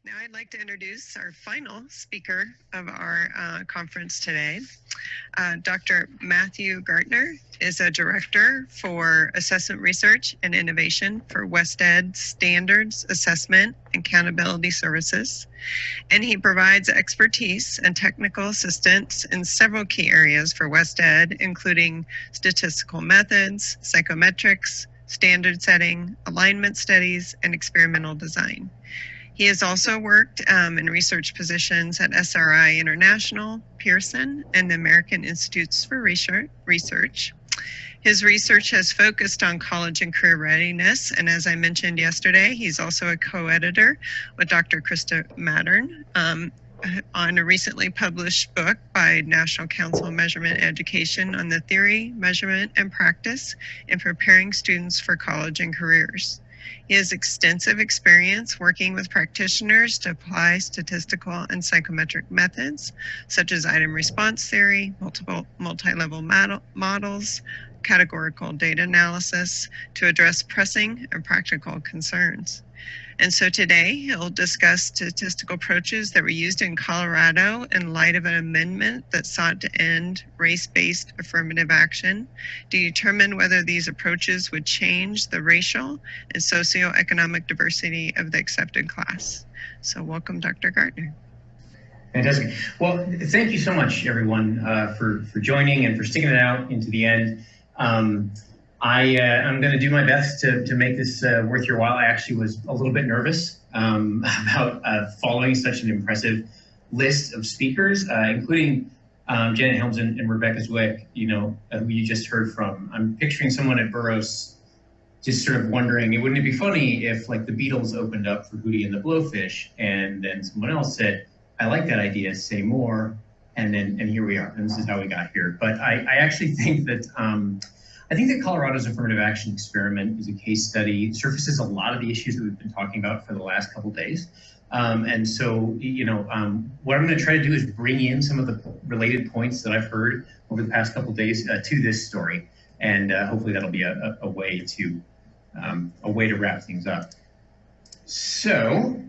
Now I'd like to introduce our final speaker of our conference today. Dr. Matthew Gaertner is a director for assessment research and innovation for WestEd Standards Assessment and Accountability Services. And he provides expertise and technical assistance in several key areas for WestEd, including statistical methods, psychometrics, standard setting, alignment studies, and experimental design. He has also worked in research positions at SRI International, Pearson, and the American Institutes for Research. His research has focused on college and career readiness, and as I mentioned yesterday, he's also a co-editor with Dr. Krista Mattern on a recently published book by National Council on Measurement Education on the theory, measurement, and practice in preparing students for college and careers. He has extensive experience working with practitioners to apply statistical and psychometric methods, such as item response theory, multi-level models, categorical data analysis, to address pressing and practical concerns. And so today he'll discuss statistical approaches that were used in Colorado in light of an amendment that sought to end race-based affirmative action, to determine whether these approaches would change the racial and socioeconomic diversity of the accepted class. So welcome, Dr. Gaertner. Fantastic. Well, thank you so much, everyone, for joining and for sticking it out into the end. I'm going to do my best to make this worth your while. I actually was a little bit nervous about following such an impressive list of speakers, including Janet Helms and Rebecca Zwick, who you just heard from. I'm picturing someone at Burroughs just sort of wondering, wouldn't it be funny if like the Beatles opened up for Hootie and the Blowfish, and then someone else said, I like that idea, say more, and here we are, and this is how we got here. But I actually think that Colorado's affirmative action experiment is a case study. It surfaces a lot of the issues that we've been talking about for the last couple of days. What I'm going to try to do is bring in some of the related points that I've heard over the past couple of days to this story, and hopefully that'll be a way to wrap things up. So.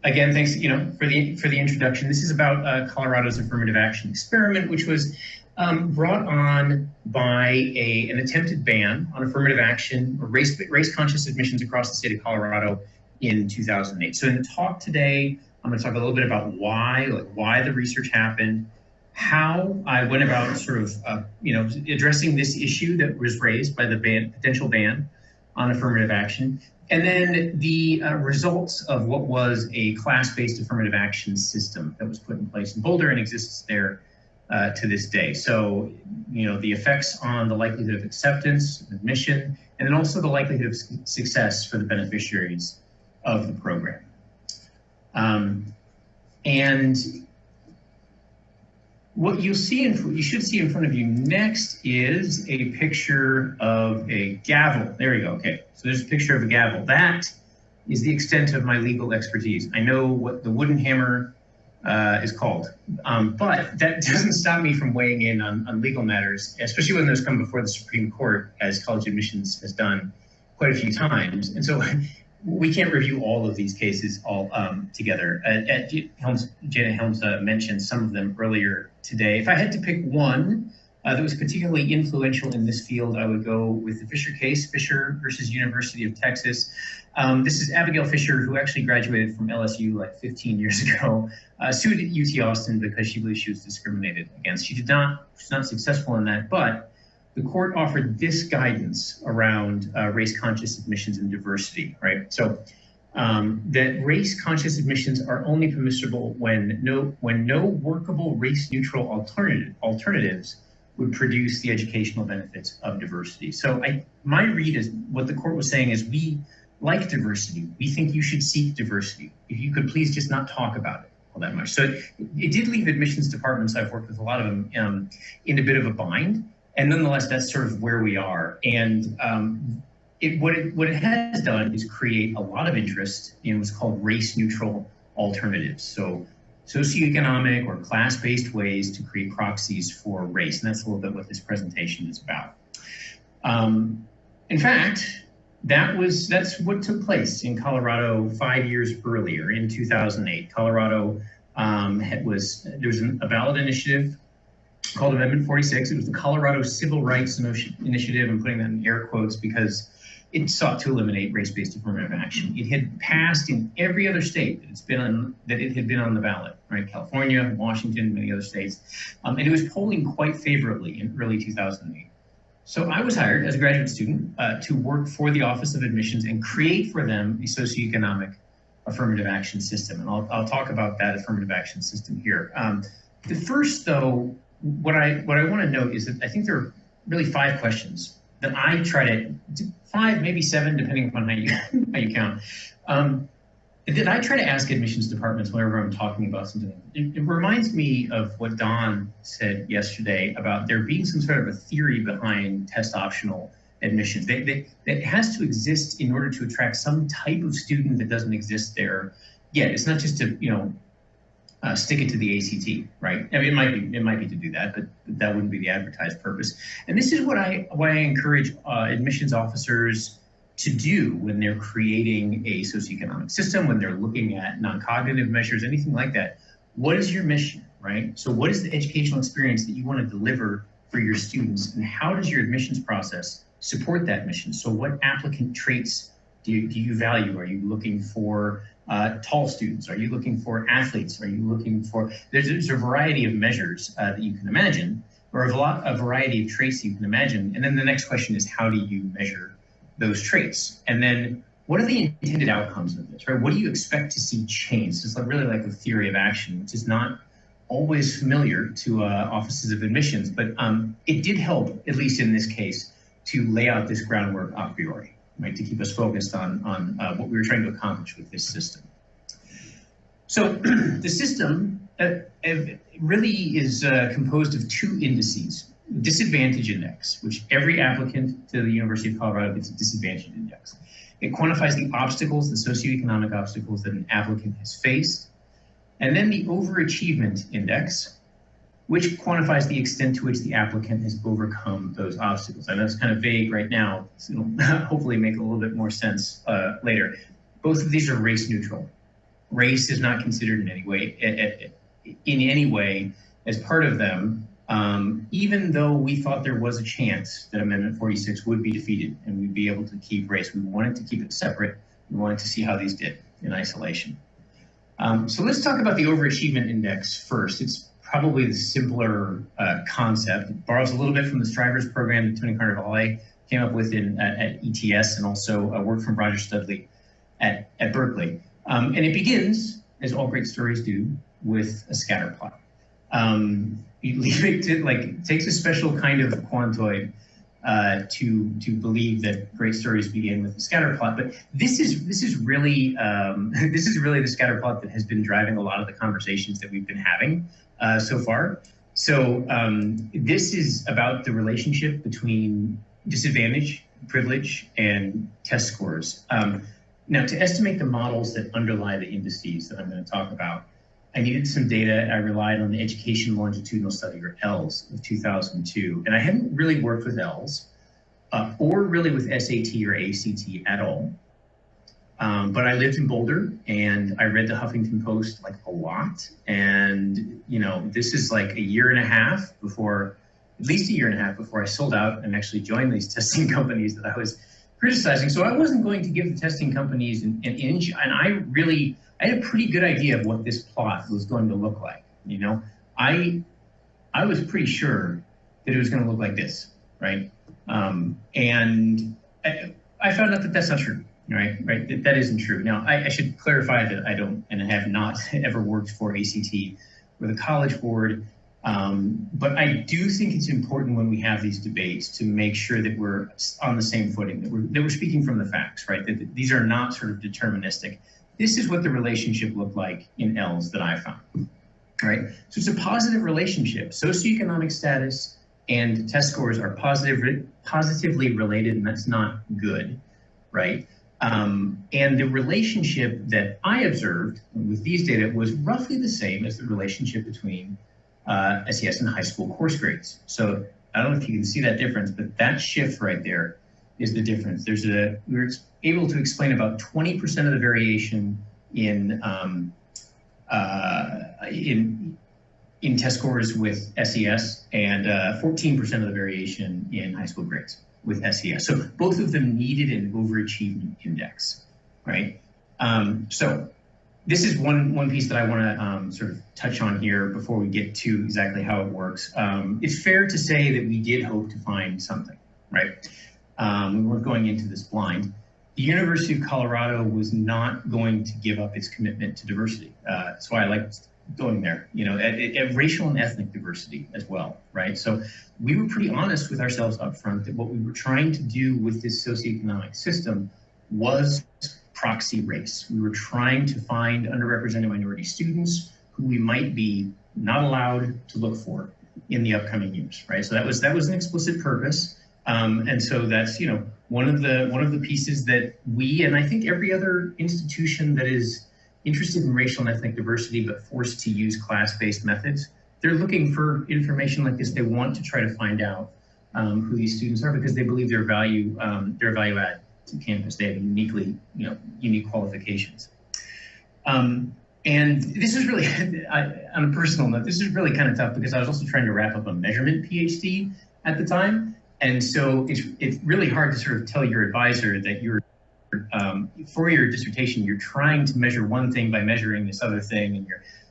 Again, thanks, for the introduction. This is about Colorado's affirmative action experiment, which was brought on by an attempted ban on affirmative action or race-conscious admissions across the state of Colorado in 2008. So in the talk today, I'm going to talk a little bit about why the research happened, how I went about sort of addressing this issue that was raised by the potential ban on affirmative action, and then the results of what was a class-based affirmative action system that was put in place in Boulder and exists there to this day. So, the effects on the likelihood of acceptance, admission, and then also the likelihood of success for the beneficiaries of the program. And what you should see in front of you next is a picture of a gavel. There we go. Okay, so there's a picture of a gavel. That is the extent of my legal expertise. I know what the wooden hammer is called, but that doesn't stop me from weighing in on legal matters, especially when those come before the Supreme Court, as college admissions has done quite a few times. And so we can't review all of these cases all together. Janet Helms mentioned some of them earlier today. If I had to pick one that was particularly influential in this field, I would go with the Fisher case, Fisher versus University of Texas. This is Abigail Fisher, who actually graduated from LSU like 15 years ago, sued at UT Austin because she believes she was discriminated against. She's not successful in that, but the court offered this guidance around race-conscious admissions and diversity, right? So that race-conscious admissions are only permissible when no workable race-neutral alternatives would produce the educational benefits of diversity. So my read is what the court was saying is we like diversity. We think you should seek diversity. If you could please just not talk about it all that much. So it did leave admissions departments, I've worked with a lot of them, in a bit of a bind. And nonetheless, that's sort of where we are. And what it has done is create a lot of interest in what's called race-neutral alternatives. So socioeconomic or class-based ways to create proxies for race. And that's a little bit what this presentation is about. In fact, That's what took place in Colorado 5 years earlier in 2008. Colorado there was a ballot initiative called Amendment 46. It was the Colorado Civil Rights Initiative. I'm putting that in air quotes because it sought to eliminate race-based affirmative action. It had passed in every other state that it had been on the ballot, right? California, Washington, many other states, and it was polling quite favorably in early 2008. So I was hired as a graduate student to work for the Office of Admissions and create for them a socioeconomic affirmative action system. And I'll talk about that affirmative action system here. The first, though, what I want to note is that I think there are really 5 questions that I try to, 5, maybe 7, depending upon how you count, that I try to ask admissions departments whenever I'm talking about something. It reminds me of what Don said yesterday about there being some sort of a theory behind test optional admissions. That has to exist in order to attract some type of student that doesn't exist there yet. It's not just to, stick it to the ACT, right? I mean, it might be to do that, but that wouldn't be the advertised purpose. And this is why I encourage admissions officers to do when they're creating a socioeconomic system, when they're looking at non-cognitive measures, anything like that. What is your mission, right? So what is the educational experience that you want to deliver for your students, and how does your admissions process support that mission? So what applicant traits do you value? Are you looking for tall students? Are you looking for athletes? Are you looking for, there's a variety of measures that you can imagine, or a variety of traits you can imagine. And then the next question is, how do you measure those traits? And then what are the intended outcomes of this, right? What do you expect to see change? It's really like a theory of action, which is not always familiar to offices of admissions, but it did help, at least in this case, to lay out this groundwork a priori, right, to keep us focused on what we were trying to accomplish with this system. So the system really is composed of 2 indices. Disadvantage index, which every applicant to the University of Colorado gets a disadvantage index. It quantifies the obstacles, the socioeconomic obstacles that an applicant has faced. And then the overachievement index, which quantifies the extent to which the applicant has overcome those obstacles. I know it's kind of vague right now, so it'll hopefully make a little bit more sense later. Both of these are race neutral. Race is not considered in any way as part of them, even though we thought there was a chance that Amendment 46 would be defeated and we'd be able to keep race. We wanted to keep it separate. We wanted to see how these did in isolation. So let's talk about the overachievement index first. It's probably the simpler concept. It borrows a little bit from the Strivers program that Tony Carnevale came up with at ETS, and also work from Roger Studley at Berkeley. And it begins, as all great stories do, with a scatter plot. You leave it to, it takes a special kind of quantoid to believe that great stories begin with a scatter plot. But this is really the scatter plot that has been driving a lot of the conversations that we've been having so far. So this is about the relationship between disadvantage, privilege, and test scores. Now, to estimate the models that underlie the indices that I'm going to talk about, I needed some data. I relied on the Education Longitudinal Study, or ELS, of 2002. And I hadn't really worked with ELS or really with SAT or ACT at all. But I lived in Boulder and I read the Huffington Post a lot. And, this is at least a year and a half before I sold out and actually joined these testing companies that I was criticizing. So I wasn't going to give the testing companies an inch. And I had a pretty good idea of what this plot was going to look like. I was pretty sure that it was going to look like this, right? And I found out that that's not true, right? That isn't true. Now, I should clarify that I don't and have not ever worked for ACT or the College Board. But I do think it's important when we have these debates to make sure that we're on the same footing, that we're speaking from the facts, right? That these are not sort of deterministic. This is what the relationship looked like in ELS that I found, right? So it's a positive relationship. Socioeconomic status and test scores are positively related, and that's not good, right? And the relationship that I observed with these data was roughly the same as the relationship between SES and high school course grades. So I don't know if you can see that difference, but that shift right there is the difference. We were able to explain about 20% of the variation in test scores with SES and 14% of the variation in high school grades with SES. So both of them needed an overachieving index, right? So this is one piece that I want to sort of touch on here before we get to exactly how it works. It's fair to say that we did hope to find something, right? We weren't going into this blind. The University of Colorado was not going to give up its commitment to diversity. That's why I liked going there, at racial and ethnic diversity as well, right? So we were pretty honest with ourselves up front that what we were trying to do with this socioeconomic system was proxy race. We were trying to find underrepresented minority students who we might be not allowed to look for in the upcoming years, right? So that was an explicit purpose. And so that's, one of the pieces that we, and I think every other institution that is interested in racial and ethnic diversity but forced to use class-based methods, they're looking for information like this. They want to try to find out who these students are because they believe their value add to campus. They have unique qualifications. And this is really, on a personal note, this is really kind of tough because I was also trying to wrap up a measurement PhD at the time. And so it's really hard to sort of tell your advisor that you're, for your dissertation, you're trying to measure one thing by measuring this other thing.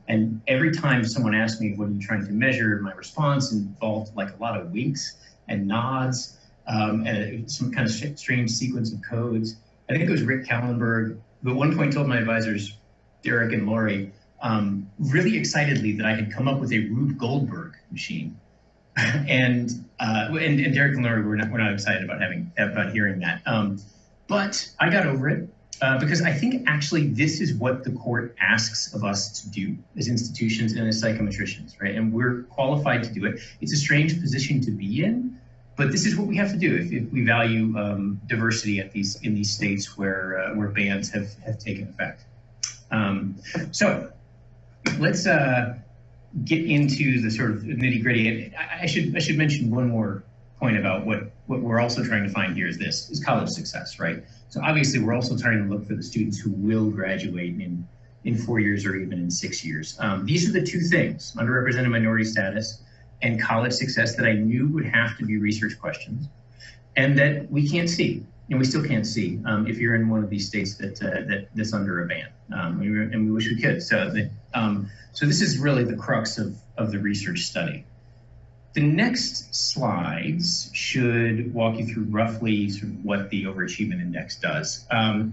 And every time someone asked me, what are you trying to measure? My response involved like a lot of winks and nods, and some kind of strange sequence of codes. I think it was Rick Kallenberg, who at one point told my advisors, Derek and Lori, really excitedly that I had come up with a Rube Goldberg machine. And Derek and Lori were not excited about hearing that. But I got over it because I think actually this is what the court asks of us to do as institutions and as psychometricians, right? And we're qualified to do it. It's a strange position to be in, but this is what we have to do if we value diversity in these states where bans have taken effect. So let's get into the sort of nitty gritty. I should mention one more point about what we're also trying to find here is college success, right? So obviously we're also trying to look for the students who will graduate in 4 years or even in 6 years. These are the two things, underrepresented minority status and college success, that I knew would have to be research questions and that we can't see, and we still can't see if you're in one of these states that's under a ban. And we wish we could. So this is really the crux of the research study. The next slides should walk you through roughly sort of what the overachievement index does.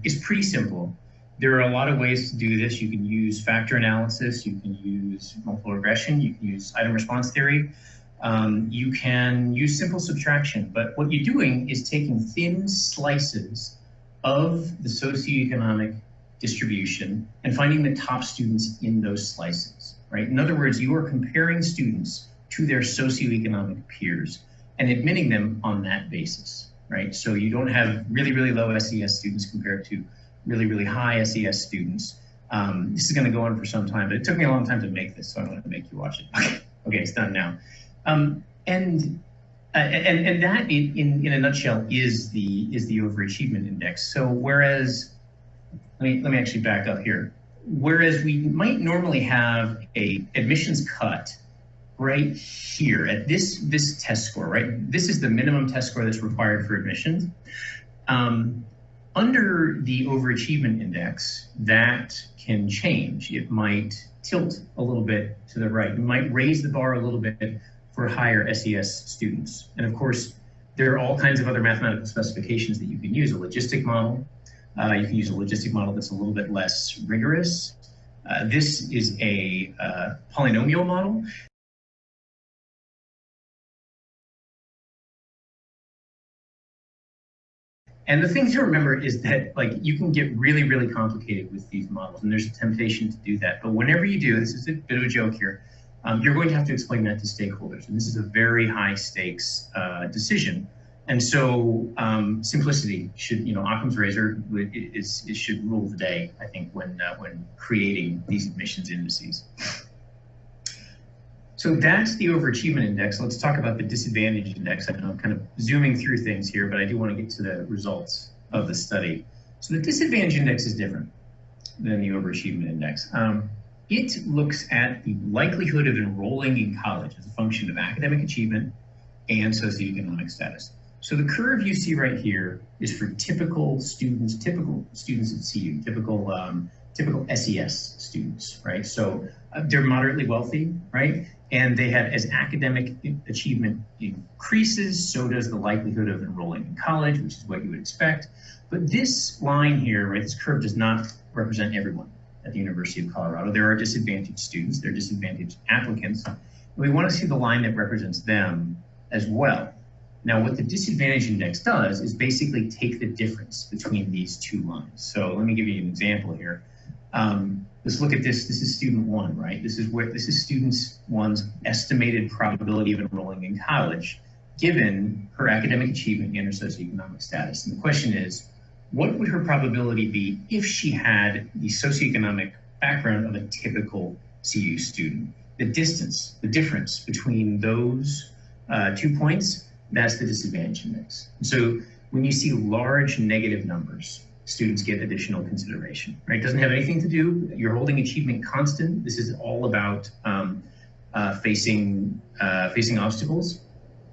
It's pretty simple. There are a lot of ways to do this. You can use factor analysis, you can use multiple regression, you can use item response theory, you can use simple subtraction, but what you're doing is taking thin slices of the socioeconomic distribution and finding the top students in those slices, right? In other words, you are comparing students to their socioeconomic peers and admitting them on that basis, right? So you don't have really, really low SES students compared to really, really high SES students. This is going to go on for some time, but it took me a long time to make this, so I want to make you watch it. Okay, it's done now. And that, in a nutshell, is the overachievement index. So whereas, let me actually back up here. Whereas we might normally have a admissions cut right here at this test score, right? This is the minimum test score that's required for admissions. Under the overachievement index, that can change. It might tilt a little bit to the right. It might raise the bar a little bit for higher SES students. And of course, there are all kinds of other mathematical specifications that you can use. A logistic model. You can use a logistic model that's a little bit less rigorous. This is a polynomial model. And the thing to remember is that you can get really, really complicated with these models, and there's a temptation to do that. But whenever you do, this is a bit of a joke here, you're going to have to explain that to stakeholders. And this is a very high stakes decision. And so simplicity should, Occam's razor should rule the day, I think, when creating these admissions indices. So that's the overachievement index. Let's talk about the disadvantage index. I know I'm kind of zooming through things here, but I do want to get to the results of the study. So the disadvantage index is different than the overachievement index. It looks at the likelihood of enrolling in college as a function of academic achievement and socioeconomic status. So the curve you see right here is for typical students at CU, typical SES students, right? So they're moderately wealthy, right? And they have, as academic achievement increases, so does the likelihood of enrolling in college, which is what you would expect. But this line here, right, this curve does not represent everyone at the University of Colorado. There are disadvantaged students, there are disadvantaged applicants. We want to see the line that represents them as well. Now, what the disadvantage index does is basically take the difference between these two lines. So let me give you an example here. Let's look at this. This is student one, right? This is student one's estimated probability of enrolling in college, given her academic achievement and her socioeconomic status. And the question is, what would her probability be if she had the socioeconomic background of a typical CU student? The distance, the difference between those 2 points, that's the disadvantage index. So when you see large negative numbers, students get additional consideration, right? It doesn't have anything to do, you're holding achievement constant. This is all about facing obstacles.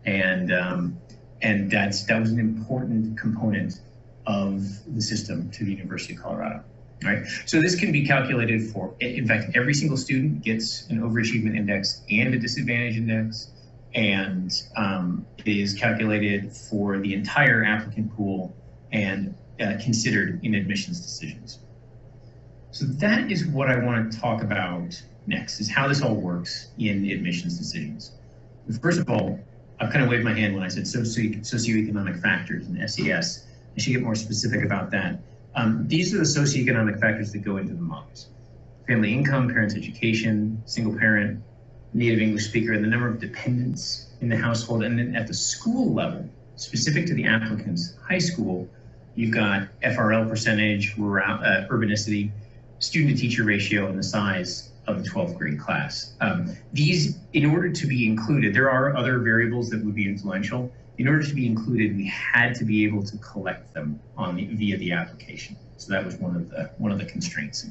And that was an important component of the system to the University of Colorado, right? So this can be calculated for, in fact, every single student gets an overachievement index and a disadvantage index, and it is calculated for the entire applicant pool and considered in admissions decisions. So that is what I want to talk about next, is how this all works in admissions decisions. First of all, I've kind of waved my hand when I said socioeconomic factors and SES. I should get more specific about that. These are the socioeconomic factors that go into the models. Family income, parents' education, single parent, native English speaker, and the number of dependents in the household. And then at the school level, specific to the applicants, high school, you've got FRL percentage, urbanicity, student-to-teacher ratio, and the size of the 12th grade class. These, in order to be included, there are other variables that would be influential. In order to be included, we had to be able to collect them via the application. So that was one of the constraints.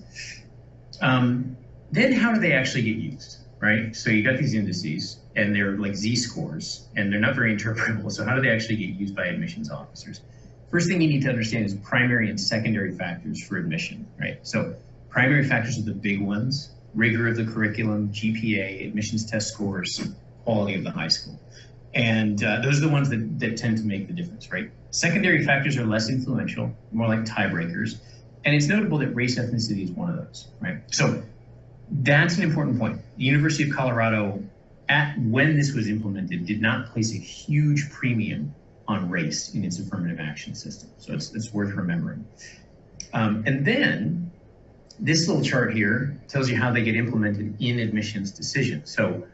Then how do they actually get used, right? So you got these indices, and they're like Z-scores, and they're not very interpretable. So how do they actually get used by admissions officers? First thing you need to understand is primary and secondary factors for admission, right? So primary factors are the big ones: rigor of the curriculum, GPA, admissions test scores, quality of the high school. And those are the ones that tend to make the difference, right? Secondary factors are less influential, more like tiebreakers. And it's notable that race ethnicity is one of those, right? So that's an important point. The University of Colorado, when this was implemented, did not place a huge premium on race in its affirmative action system. So it's worth remembering. And then this little chart here tells you how they get implemented in admissions decisions. So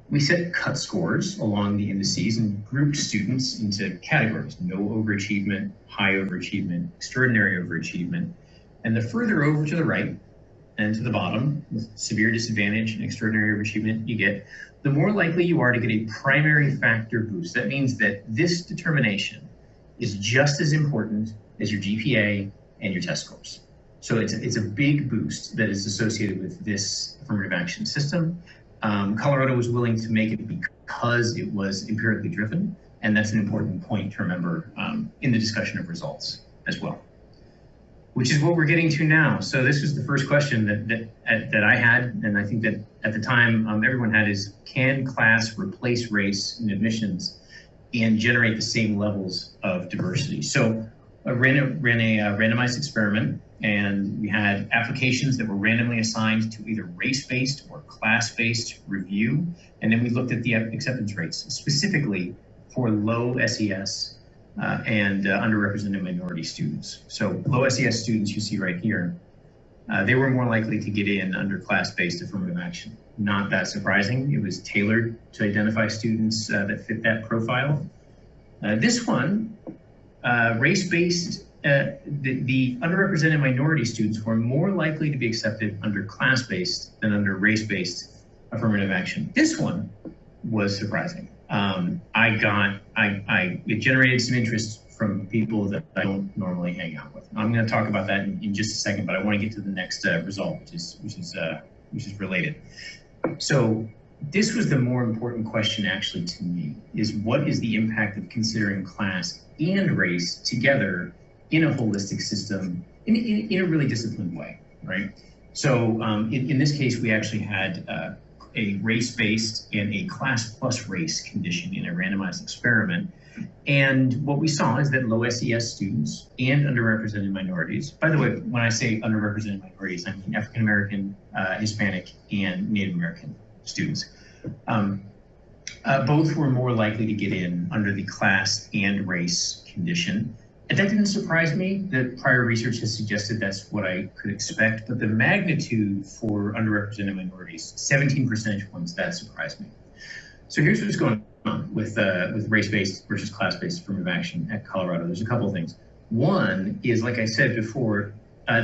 we set cut scores along the indices and grouped students into categories: no overachievement, high overachievement, extraordinary overachievement. And the further over to the right and to the bottom, with severe disadvantage and extraordinary overachievement you get, the more likely you are to get a primary factor boost. That means that this determination is just as important as your GPA and your test scores. So it's a big boost that is associated with this affirmative action system. Colorado was willing to make it because it was empirically driven, and that's an important point to remember in the discussion of results as well, which is what we're getting to now. So this was the first question that I had, and I think that at the time everyone had, is: can class replace race in admissions and generate the same levels of diversity? So I ran a randomized experiment, and we had applications that were randomly assigned to either race-based or class-based review. And then we looked at the acceptance rates, specifically for low SES and underrepresented minority students. So low SES students you see right here, they were more likely to get in under class-based affirmative action. Not that surprising. It was tailored to identify students that fit that profile. This one, race-based, the underrepresented minority students were more likely to be accepted under class-based than under race-based affirmative action. This one was surprising. It generated some interest from people that I don't normally hang out with. I'm going to talk about that in just a second, but I want to get to the next result, which is related. So this was the more important question actually to me, is what is the impact of considering class and race together in a holistic system in a really disciplined way, right? So in this case, we actually had a race-based and a class plus race condition in a randomized experiment. And what we saw is that low-SES students and underrepresented minorities, by the way, when I say underrepresented minorities, I mean African American, Hispanic, and Native American students, both were more likely to get in under the class and race condition. And that didn't surprise me. The prior research has suggested that's what I could expect, but the magnitude for underrepresented minorities, 17 percentage points, that surprised me. So here's what's going on with race-based versus class-based affirmative action at Colorado. There's a couple of things. One is, like I said before,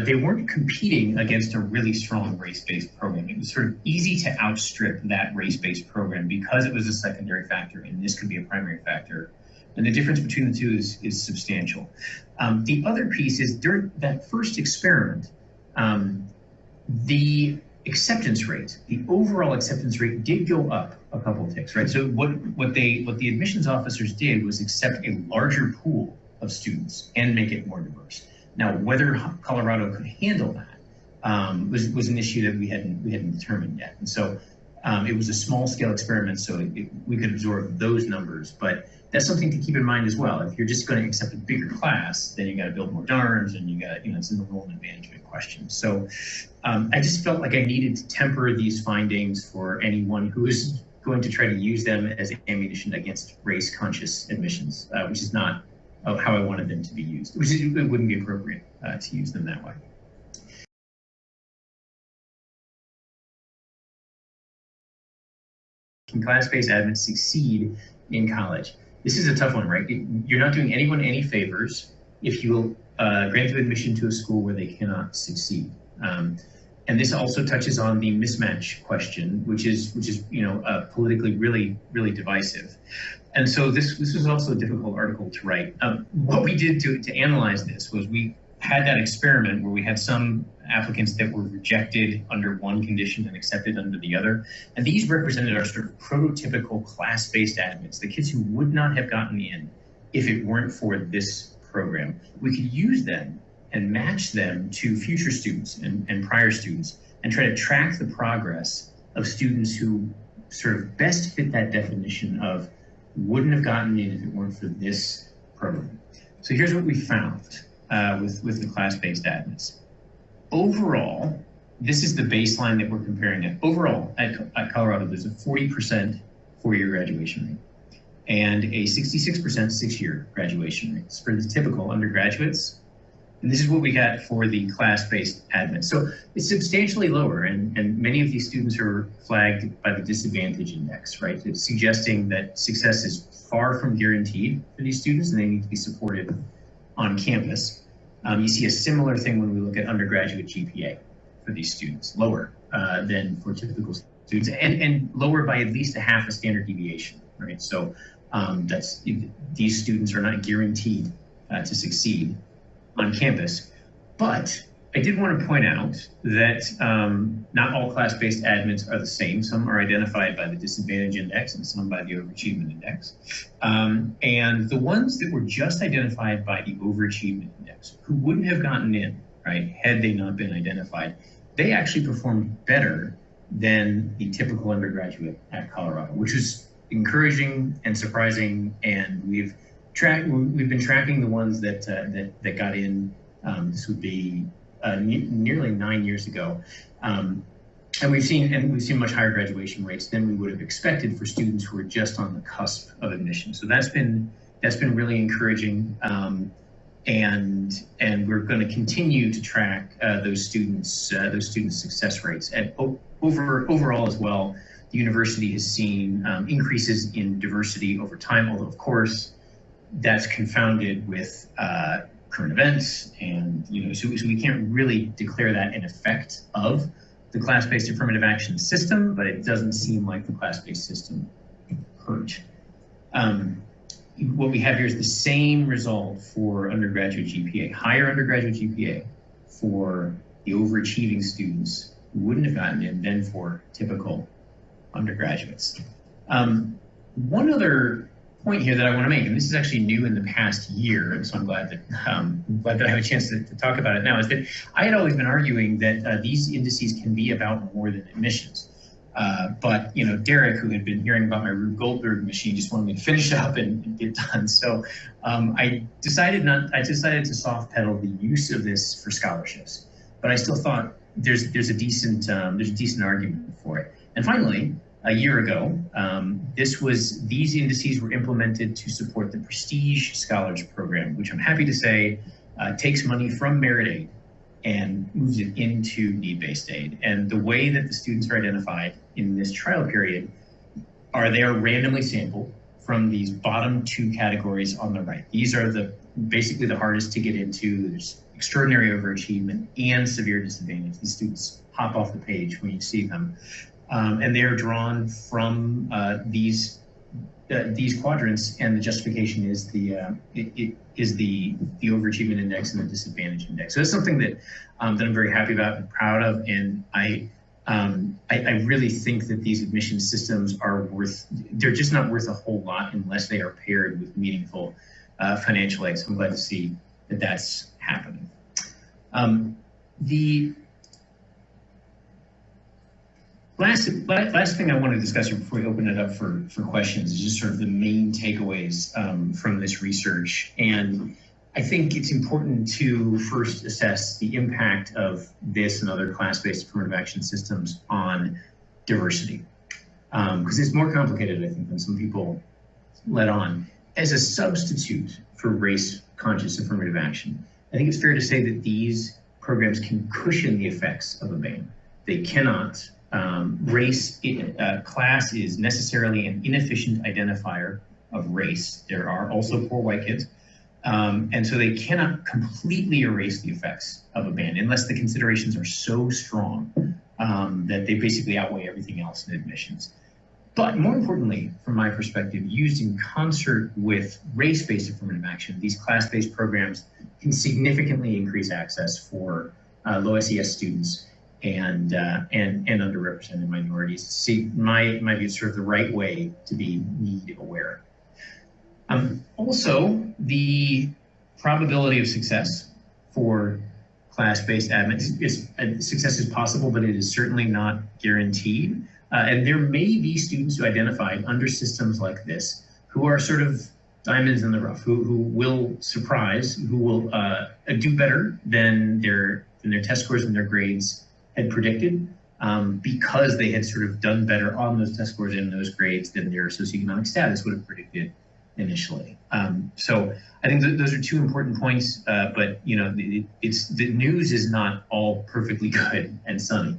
they weren't competing against a really strong race-based program. It was sort of easy to outstrip that race-based program because it was a secondary factor, and this could be a primary factor. And the difference between the two is substantial. The other piece is during that first experiment, the acceptance rate, the overall acceptance rate did go up a couple of ticks, right? So what the admissions officers did was accept a larger pool of students and make it more diverse. Now, whether Colorado could handle that was an issue that we hadn't determined yet. And so it was a small scale experiment, so we could absorb those numbers, but that's something to keep in mind as well. If you're just going to accept a bigger class, then you got to build more dorms, and it's an enrollment management question. So I just felt like I needed to temper these findings for anyone who is going to try to use them as ammunition against race-conscious admissions, which is not how I wanted them to be used, it wouldn't be appropriate to use them that way. Can class-based admins succeed in college? This is a tough one, right? You're not doing anyone any favors if you grant them admission to a school where they cannot succeed. And this also touches on the mismatch question, which is politically really divisive. And so this was also a difficult article to write. What we did to analyze this was we had that experiment where we had some applicants that were rejected under one condition and accepted under the other. And these represented our sort of prototypical class-based admits, the kids who would not have gotten in if it weren't for this program. We could use them and match them to future students and prior students and try to track the progress of students who sort of best fit that definition of wouldn't have gotten in if it weren't for this program. So here's what we found with the class-based admits. Overall, this is the baseline that we're comparing it. Overall, at Colorado, there's a 40% four-year graduation rate and a 66% six-year graduation rate for the typical undergraduates. And this is what we got for the class-based admits. So it's substantially lower, and many of these students are flagged by the disadvantage index, right? It's suggesting that success is far from guaranteed for these students, and they need to be supported on campus. You see a similar thing when we look at undergraduate GPA for these students, lower than for typical students, and lower by at least a half a standard deviation, right? So these students are not guaranteed to succeed on campus. But I did want to point out that not all class-based admins are the same. Some are identified by the disadvantage index and some by the overachievement index. And the ones that were just identified by the overachievement index, who wouldn't have gotten in, right, had they not been identified, they actually performed better than the typical undergraduate at Colorado, which was encouraging and surprising. And we've been tracking the ones that got in. This would be nearly 9 years ago, and we've seen much higher graduation rates than we would have expected for students who are just on the cusp of admission. So that's been really encouraging, and we're going to continue to track those students' success rates. And overall as well, the university has seen increases in diversity over time, although of course that's confounded with current events, and so we can't really declare that an effect of the class-based affirmative action system, but it doesn't seem like the class-based system hurt. What we have here is the same result for undergraduate GPA, higher undergraduate GPA for the overachieving students who wouldn't have gotten in than for typical undergraduates. One other point here that I want to make, and this is actually new in the past year, and so I'm glad that I have a chance to talk about it now, is that I had always been arguing that these indices can be about more than admissions. But Derek, who had been hearing about my Rube Goldberg machine, just wanted me to finish up and get done. So I decided to soft pedal the use of this for scholarships, but I still thought there's a decent argument for it. And finally, a year ago, these indices were implemented to support the Prestige Scholars Program, which I'm happy to say takes money from merit aid and moves it into need-based aid. And the way that the students are identified in this trial period they are randomly sampled from these bottom two categories on the right. These are basically the hardest to get into. There's extraordinary overachievement and severe disadvantage. These students hop off the page when you see them. And they are drawn from these quadrants, and the justification is the overachievement index and the disadvantage index. So it's something that I'm very happy about and proud of, and I really think that these admission systems they're just not worth a whole lot unless they are paired with meaningful financial aid. So I'm glad to see that that's happening. The last thing I want to discuss here before we open it up for questions is just sort of the main takeaways from this research. And I think it's important to first assess the impact of this and other class-based affirmative action systems on diversity, because it's more complicated, I think, than some people let on. As a substitute for race-conscious affirmative action, I think it's fair to say that these programs can cushion the effects of a ban. They cannot. Class is necessarily an inefficient identifier of race. There are also poor white kids. And so they cannot completely erase the effects of a ban unless the considerations are so strong that they basically outweigh everything else in admissions. But more importantly, from my perspective, used in concert with race-based affirmative action, these class-based programs can significantly increase access for low-SES students and underrepresented minorities. See, my view is sort of the right way to be need aware. Also, the probability of success for class-based admit success is possible, but it is certainly not guaranteed. And there may be students who identified under systems like this who are sort of diamonds in the rough, who will surprise, who will do better than their test scores and their grades had predicted, because they had sort of done better on those test scores and those grades than their socioeconomic status would have predicted initially. So I think those are two important points, but the news is not all perfectly good and sunny.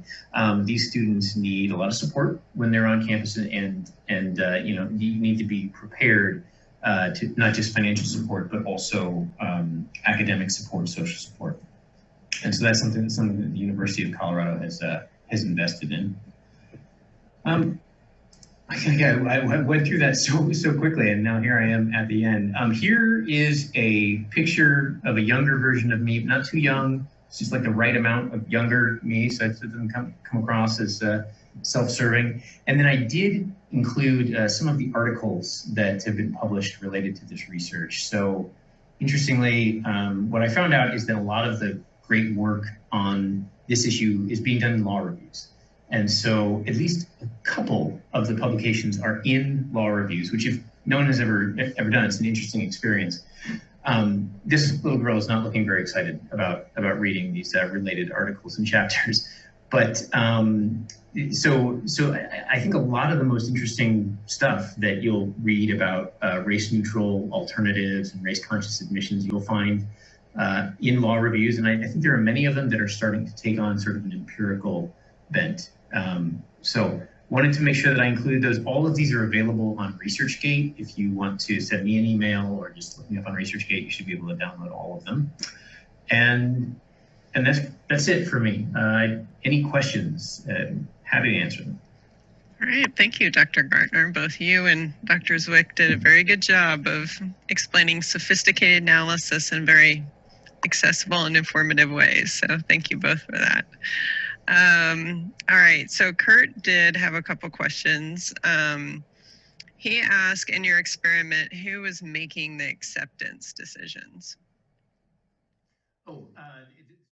These students need a lot of support when they're on campus, and you need to be prepared to not just financial support, but also academic support, social support. And so that's something that the University of Colorado has invested in. I think I went through that so quickly, and now here I am at the end. Here is a picture of a younger version of me, not too young. It's just like the right amount of younger me, so it doesn't come across as self-serving. And then I did include some of the articles that have been published related to this research. So interestingly, what I found out is that a lot of the great work on this issue is being done in law reviews. And so at least a couple of the publications are in law reviews, which if no one has ever done, it's an interesting experience. This little girl is not looking very excited about reading these related articles and chapters. But so I think a lot of the most interesting stuff that you'll read about race neutral alternatives and race conscious admissions, you'll find in law reviews. And I think there are many of them that are starting to take on sort of an empirical bent. So wanted to make sure that I included those. All of these are available on ResearchGate. If you want to send me an email or just looking up on ResearchGate, you should be able to download all of them. And And that's it for me. Any questions? Happy to answer them. All right, thank you, Dr. Gaertner. Both you and Dr. Zwick did a very good job of explaining sophisticated analysis in very accessible and informative ways. So thank you both for that. All right, so Kurt did have a couple questions. He asked, in your experiment, who was making the acceptance decisions? Oh,